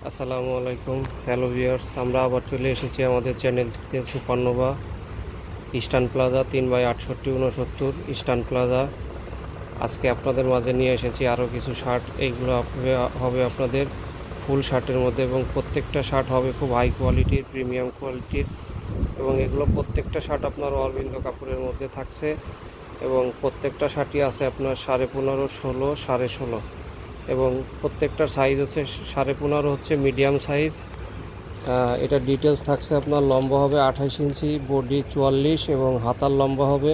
আসসালামু আলাইকুম, hello viewers. আমরা আবার চলে এসেছি আমাদের চ্যানেলটিতে supernova eastern plaza 3/6869 eastern plaza. আজকে আপনাদের মাঝে নিয়ে এসেছি আরও কিছু শার্ট। এইগুলো হবে আপনাদের ফুল শার্টের মধ্যে এবং প্রত্যেকটা শার্ট হবে খুব হাই কোয়ালিটির, প্রিমিয়াম কোয়ালিটির। এবং এগুলো প্রত্যেকটা শার্ট আপনার অরবিন্দ কাপড়ের মধ্যে থাকছে এবং প্রত্যেকটা শার্টই আছে আপনার 15.5, 16, 16.5 এবং প্রত্যেকটার সাইজ হচ্ছে 15.5 হচ্ছে মিডিয়াম সাইজ। এটা ডিটেলস থাকছে আপনার লম্বা হবে 28 ইঞ্চি, বডি 44 এবং হাতার লম্বা হবে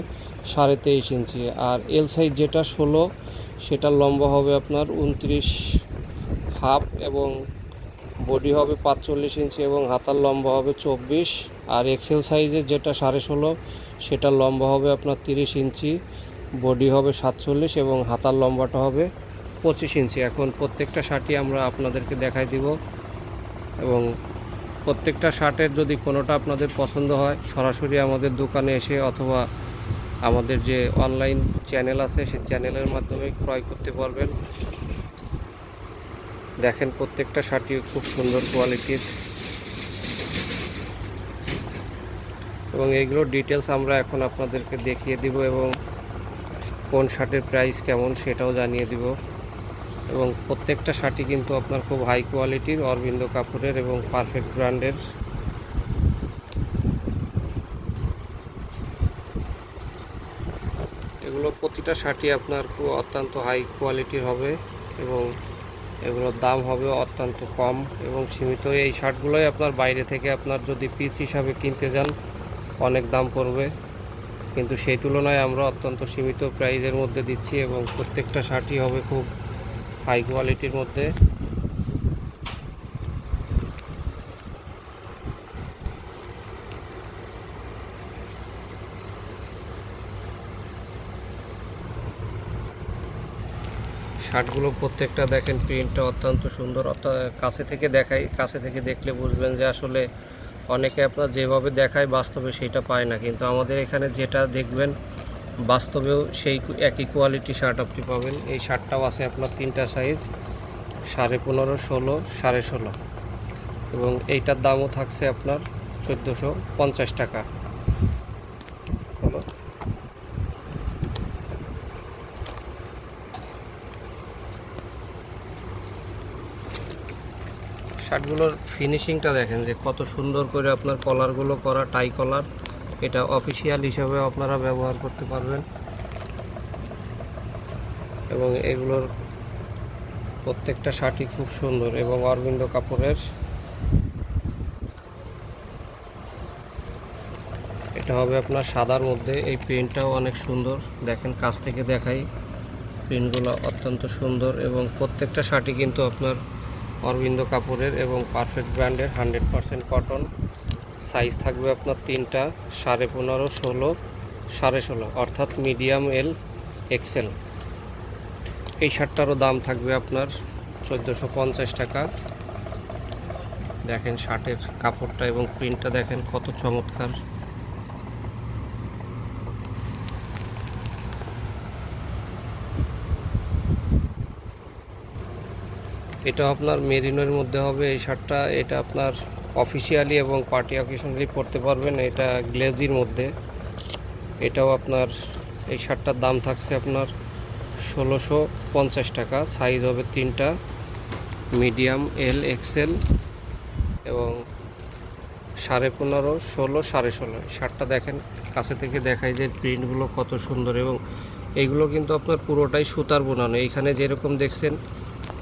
23.5 ইঞ্চি। আর এল সাইজ যেটা 16, সেটার লম্বা হবে আপনার 29 হাফ এবং বডি হবে 45 ইঞ্চি এবং হাতার লম্বা হবে 24। আর এক্সেল সাইজের যেটা 16.5, সেটার লম্বা হবে আপনার 30 ইঞ্চি, বডি হবে 47 এবং হাতার লম্বাটা হবে 25 ইঞ্চি। এখন প্রত্যেকটা শার্টই আমরা আপনাদেরকে দেখাই দিব এবং প্রত্যেকটা শার্টের যদি কোনোটা আপনাদের পছন্দ হয় সরাসরি আমাদের দোকানে এসে অথবা আমাদের যে অনলাইন চ্যানেল আছে সেই চ্যানেলের মাধ্যমে ক্রয় করতে পারবেন। দেখেন প্রত্যেকটা শার্টই খুব সুন্দর কোয়ালিটির এবং এইগুলোর ডিটেলস আমরা এখন আপনাদেরকে দেখিয়ে দিব এবং কোন শার্টের প্রাইস কেমন সেটাও জানিয়ে দিব। এবং প্রত্যেকটা শার্টই কিন্তু আপনার খুব হাই কোয়ালিটির, অরবিন্দ কাপড়ের এবং পারফেক্ট ব্র্যান্ডের। এগুলো প্রতিটা শার্টই আপনার খুব অত্যন্ত হাই কোয়ালিটির হবে এবং এগুলোর দাম হবে অত্যন্ত কম এবং সীমিত। এই শার্টগুলোই আপনার বাইরে থেকে আপনার যদি পিস হিসাবে কিনতে যান অনেক দাম পড়বে, কিন্তু সেই তুলনায় আমরা অত্যন্ত সীমিত প্রাইজের মধ্যে দিচ্ছি এবং প্রত্যেকটা শার্টই হবে খুব হাই কোয়ালিটির মধ্যে। শার্টগুলো প্রত্যেকটা দেখেন প্রিন্টটা অত্যন্ত সুন্দর। কাছে থেকে দেখাই, কাছে থেকে দেখলে বুঝবেন যে আসলে অনেকে আপনার যেভাবে দেখায় বাস্তবে সেটা পায় না, কিন্তু আমাদের এখানে যেটা দেখবেন বাস্তবেও সেই একই কোয়ালিটি শার্ট আপনি পাবেন। এই শার্টটাও আছে আপনার তিনটা সাইজ, 15.5, 16, 16.5 এবং এইটার দামও থাকছে আপনার 1450 টাকা। শার্টগুলোর ফিনিশিংটা দেখেন যে কত সুন্দর করে আপনার কলারগুলো করা, টাই কলার। এটা অফিসিয়াল হিসাবে আপনারা ব্যবহার করতে পারবেন এবং এগুলোর প্রত্যেকটা শার্টই খুব সুন্দর এবং অরবিন্দ কাপড়ের। এটা হবে আপনার সাদার মধ্যে। এই প্রিন্টটাও অনেক সুন্দর, দেখেন কাছ থেকে দেখাই, প্রিন্টগুলো অত্যন্ত সুন্দর এবং প্রত্যেকটা শার্টই কিন্তু আপনার অরবিন্দ কাপড়ের এবং পারফেক্ট ব্র্যান্ডের, 100% কটন। সাইজ থাকবে আপনার তিনটা, 15.5, 16, 16.5 অর্থাৎ মিডিয়াম, এল, এক্সেল। এই শার্টটারও দাম থাকবে আপনার 1450 টাকা। দেখেন শার্টের কাপড়টা এবং প্রিন্টটা দেখেন কত চমৎকার। এটা আপনার মেরিনের মধ্যে হবে এই শার্টটা। এটা আপনার অফিসিয়ালি এবং পার্টি অকেশনালি পরতে পারবেন। এটা গ্লেজির মধ্যে। এটাও আপনার, এই শার্টটার দাম থাকছে আপনার 1650 টাকা। সাইজ হবে তিনটা, মিডিয়াম, এল, এক্সেল এবং 15.5, 16, 16.5। শার্টটা দেখেন কাছে থেকে দেখাই যে প্রিন্টগুলো কত সুন্দর এবং এইগুলো কিন্তু আপনার পুরোটাই সুতার বোনানো। এইখানে যেরকম দেখছেন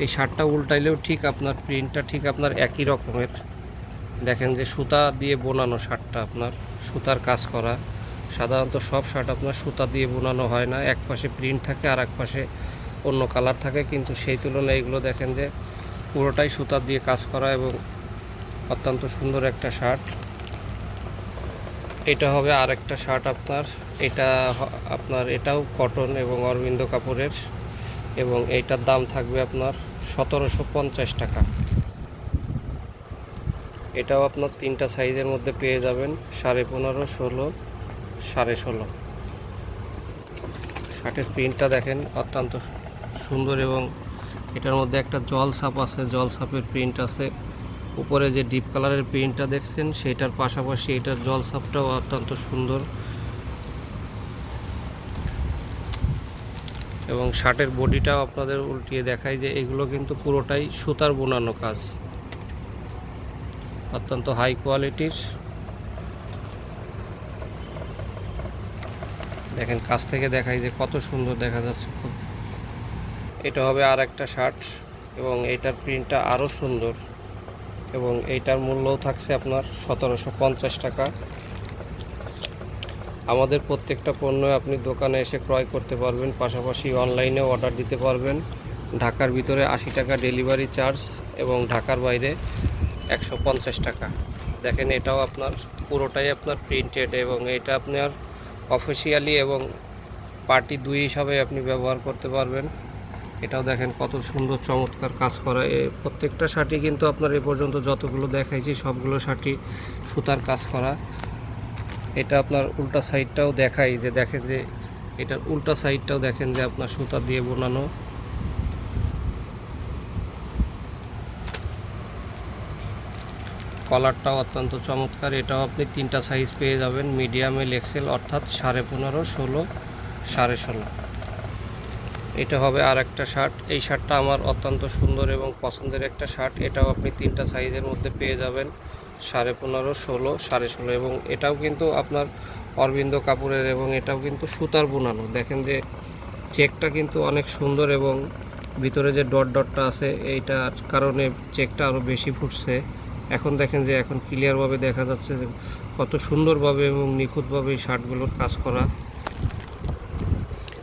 এই শার্টটা উল্টাইলেও ঠিক আপনার প্রিন্টটা ঠিক আপনার একই রকমের। দেখেন যে সুতা দিয়ে বোনানো শার্টটা, আপনার সুতার কাজ করা। সাধারণত সব শার্ট আপনার সুতা দিয়ে বোনানো হয় না, এক পাশে প্রিন্ট থাকে আর এক পাশে অন্য কালার থাকে, কিন্তু সেই তুলনায় এগুলো দেখেন যে পুরোটাই সুতা দিয়ে কাজ করা এবং অত্যন্ত সুন্দর একটা শার্ট। এটা হবে আর একটা শার্ট আপনার। এটা আপনার এটাও কটন এবং অরবিন্দ কাপড়ের এবং এইটার দাম থাকবে আপনার 1750 টাকা। এটাও আপনার তিনটা সাইজের মধ্যে পেয়ে যাবেন, 15.5, 16, 16.5। শার্টের প্রিন্টটা দেখেন অত্যন্ত সুন্দর এবং এটার মধ্যে একটা জল ছাপ আছে, জল ছাপের প্রিন্ট আছে উপরে যে ডিপ কালারের প্রিন্টটা দেখছেন সেটার পাশাপাশি এটার জলছাপটাও অত্যন্ত সুন্দর এবং শার্টের বডিটাও আপনাদের উল্টিয়ে দেখায় যে এগুলো কিন্তু পুরোটাই সুতার বোনানো কাজ, অত্যন্ত হাই কোয়ালিটির। দেখেন কাছ থেকে দেখাই যে কত সুন্দর দেখা যাচ্ছে। এটা হবে আর একটা শার্ট এবং এইটার প্রিন্টটা আরও সুন্দর এবং এইটার মূল্যও থাকছে আপনার 1750 টাকা। আমাদের প্রত্যেকটা পণ্য আপনি দোকানে এসে ক্রয় করতে পারবেন, পাশাপাশি অনলাইনেও অর্ডার দিতে পারবেন। ঢাকার ভিতরে 80 টাকা ডেলিভারি চার্জ এবং ঢাকার বাইরে 150 টাকা। দেখেন এটাও আপনার পুরোটাই আপনার প্রিন্টেড এবং এটা আপনার অফিসিয়ালি এবং পার্টি দুই হিসাবে আপনি ব্যবহার করতে পারবেন। এটাও দেখেন কত সুন্দর চমৎকার কাজ করা। প্রত্যেকটা শার্টই কিন্তু আপনার এ পর্যন্ত যতগুলো দেখাইছি সবগুলো শার্টই সুতার কাজ করা। এটা আপনার উল্টা সাইডটাও দেখাই যে দেখেন যে এটার উল্টা সাইডটাও দেখেন যে আপনার সুতা দিয়ে বোনানো। কলারটাও অত্যন্ত চমৎকার। এটাও আপনি 3টা সাইজ পেয়ে যাবেন, মিডিয়াম এল এক্সেল, অর্থাৎ 15.5, 16, 16.5। এটা হবে আর একটা শার্ট। এই শার্টটা আমার অত্যন্ত সুন্দর এবং পছন্দের একটা শার্ট। এটাও আপনি 3টা সাইজের মধ্যে পেয়ে যাবেন, 15.5, 16, 16.5। এবং এটাও কিন্তু আপনার অরবিন্দ কাপড়ের এবং এটাও কিন্তু সুতার বোনানো। দেখেন যে চেকটা কিন্তু অনেক সুন্দর এবং ভিতরে যে ডট ডটটা আছে এইটার কারণে চেকটা আরও বেশি ফুটছে। এখন দেখেন যে এখন ক্লিয়ারভাবে দেখা যাচ্ছে যে কত সুন্দরভাবে এবং নিখুঁতভাবে এই শার্টগুলোর কাজ করা।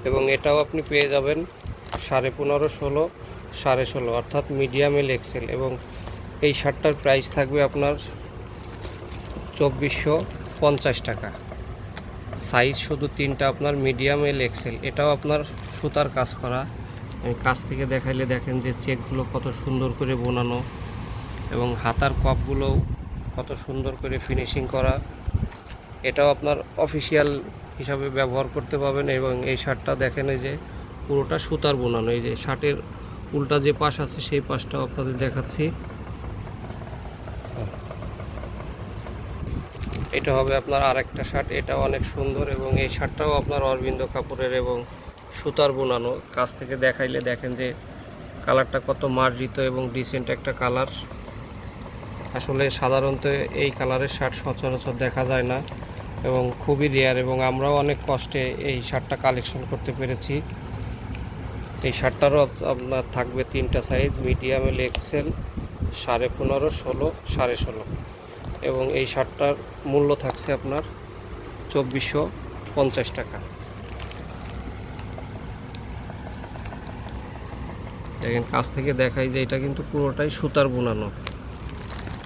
এবং এটাও আপনি পেয়ে যাবেন 15.5, 16, 16.5, অর্থাৎ মিডিয়াম এল এক্সেল। এবং এই শার্টটার প্রাইস থাকবে আপনার 2450 টাকা। সাইজ শুধু 3টা আপনার, মিডিয়াম এল এক্সেল। এটাও আপনার সুতার কাজ করা। আমি কাছ থেকে দেখাইলে দেখেন যে চেকগুলো কত সুন্দর করে বোনানো এবং হাতার কপগুলোও কত সুন্দর করে ফিনিশিং করা। এটাও আপনার অফিসিয়াল হিসাবে ব্যবহার করতে পারবেন। এবং এই শার্টটা দেখেন এই যে পুরোটা সুতার বোনানো। এই যে শার্টের উল্টা যে পাশ আছে সেই পাশটাও আপনাদের দেখাচ্ছি। এটা হবে আপনার আরেকটা শার্ট। এটাও অনেক সুন্দর এবং এই শার্টটাও আপনার অরবিন্দ কাপড়ের এবং সুতার বোনানো। কাছ থেকে দেখাইলে দেখেন যে কালারটা কত মার্জিত এবং ডিসেন্ট একটা কালার। আসলে সাধারণত এই কালারের শার্ট সচরাচর দেখা যায় না এবং খুবই রেয়ার, এবং আমরাও অনেক কষ্টে এই শার্টটা কালেকশন করতে পেরেছি। এই শার্টটারও আপনার থাকবে 3টা সাইজ, মিডিয়াম এল এক্সেল, 15.5, 16, 16.5। এবং এই শার্টটার মূল্য থাকছে আপনার 2450 টাকা। দেখেন কাছ থেকে দেখাই যে এটা কিন্তু পুরোটাই সুতার বোনানো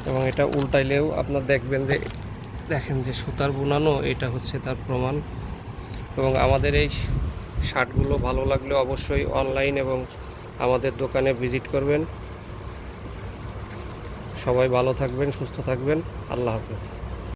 এবং এটা উল্টাইলেও আপনার দেখবেন যে দেখেন যে সুতার বোনানো, এটা হচ্ছে তার প্রমাণ। এবং আমাদের এই শার্টগুলো ভালো লাগলে অবশ্যই অনলাইন এবং আমাদের দোকানে ভিজিট করবেন। সবাই ভালো থাকবেন, সুস্থ থাকবেন। আল্লাহ হাফেজ।